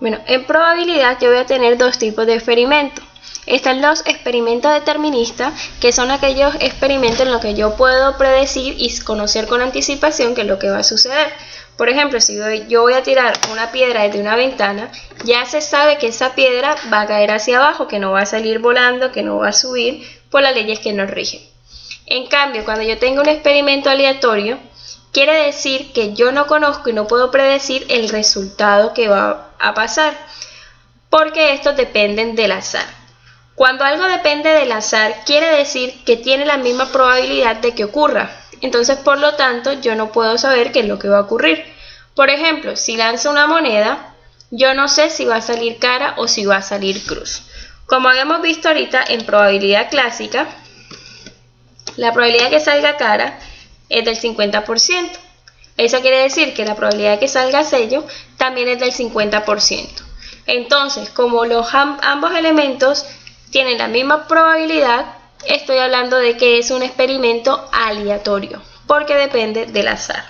Bueno, en probabilidad yo voy a tener dos tipos de experimentos. Están los experimentos deterministas, que son aquellos experimentos en los que yo puedo predecir y conocer con anticipación qué es lo que va a suceder. Por ejemplo, si yo voy a tirar una piedra desde una ventana, ya se sabe que esa piedra va a caer hacia abajo, que no va a salir volando, que no va a subir por las leyes que nos rigen. En cambio, cuando yo tengo un experimento aleatorio, quiere decir que yo no conozco y no puedo predecir el resultado que va a pasar, porque estos dependen del azar. Cuando algo depende del azar, quiere decir que tiene la misma probabilidad de que ocurra. Entonces, por lo tanto, yo no puedo saber qué es lo que va a ocurrir. Por ejemplo, si lanzo una moneda, yo no sé si va a salir cara o si va a salir cruz. Como habíamos visto ahorita en probabilidad clásica, la probabilidad de que salga cara es del 50%. Eso quiere decir que la probabilidad de que salga sello también es del 50%. Entonces, como ambos elementos tienen la misma probabilidad, estoy hablando de que es un experimento aleatorio, porque depende del azar.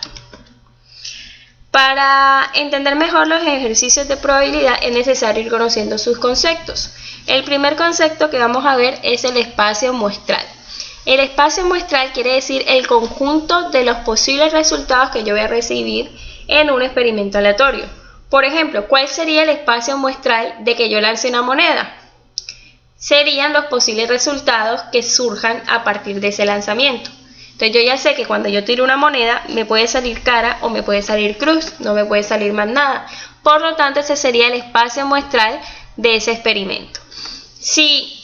Para entender mejor los ejercicios de probabilidad es necesario ir conociendo sus conceptos. El primer concepto que vamos a ver es el espacio muestral. El espacio muestral quiere decir el conjunto de los posibles resultados que yo voy a recibir en un experimento aleatorio. Por ejemplo, ¿cuál sería el espacio muestral de que yo lance una moneda? Serían los posibles resultados que surjan a partir de ese lanzamiento. Entonces yo ya sé que cuando yo tiro una moneda me puede salir cara o me puede salir cruz, no me puede salir más nada. Por lo tanto, ese sería el espacio muestral de ese experimento. Si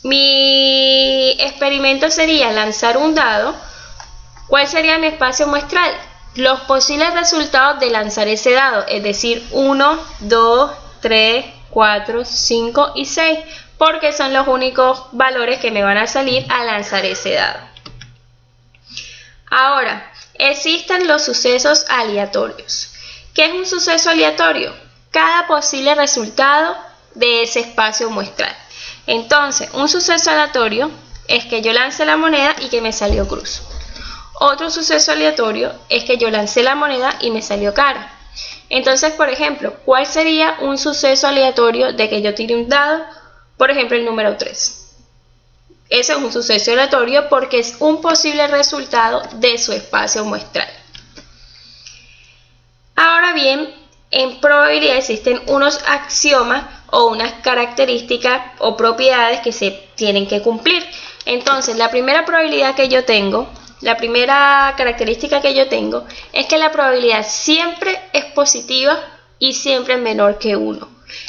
mi experimento sería lanzar un dado, ¿cuál sería mi espacio muestral? Los posibles resultados de lanzar ese dado, es decir, 1, 2, 3, 4, 5 y 6. Porque son los únicos valores que me van a salir al lanzar ese dado. Ahora, existen los sucesos aleatorios. ¿Qué es un suceso aleatorio? Cada posible resultado de ese espacio muestral. Entonces, un suceso aleatorio es que yo lance la moneda y que me salió cruz. Otro suceso aleatorio es que yo lancé la moneda y me salió cara. Entonces, por ejemplo, ¿cuál sería un suceso aleatorio de que yo tire un dado? Por ejemplo, el número 3. Ese es un suceso aleatorio porque es un posible resultado de su espacio muestral. Ahora bien, en probabilidad existen unos axiomas o unas características o propiedades que se tienen que cumplir. Entonces, la primera probabilidad que yo tengo, la primera característica que yo tengo es que la probabilidad siempre es positiva y siempre es menor que 1.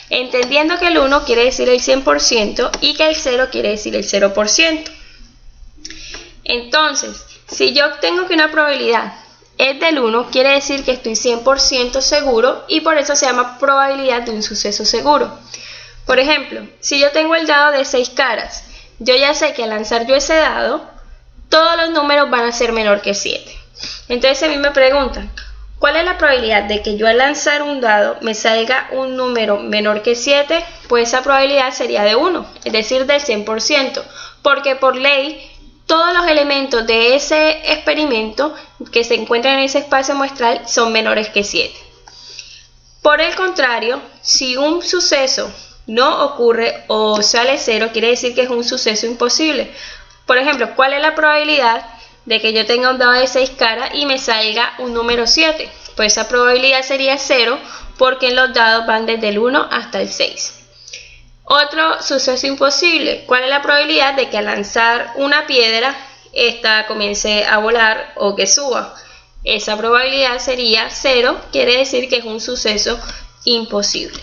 Entendiendo que el 1 quiere decir el 100% y que el 0 quiere decir el 0%. Entonces, si yo tengo que una probabilidad es del 1, quiere decir que estoy 100% seguro y por eso se llama probabilidad de un suceso seguro. Por ejemplo, si yo tengo el dado de 6 caras, yo ya sé que al lanzar yo ese dado, todos los números van a ser menor que 7. Entonces a mí me preguntan, ¿cuál es la probabilidad de que yo al lanzar un dado me salga un número menor que 7? Pues esa probabilidad sería de 1, es decir, del 100%, porque por ley todos los elementos de ese experimento que se encuentran en ese espacio muestral son menores que 7. Por el contrario, si un suceso no ocurre o sale 0, quiere decir que es un suceso imposible. Por ejemplo, ¿cuál es la probabilidad de que yo tenga un dado de 6 caras y me salga un número 7? Pues esa probabilidad sería 0 porque los dados van desde el 1 hasta el 6. Otro suceso imposible, ¿cuál es la probabilidad de que al lanzar una piedra esta comience a volar o que suba? Esa probabilidad sería 0, quiere decir que es un suceso imposible.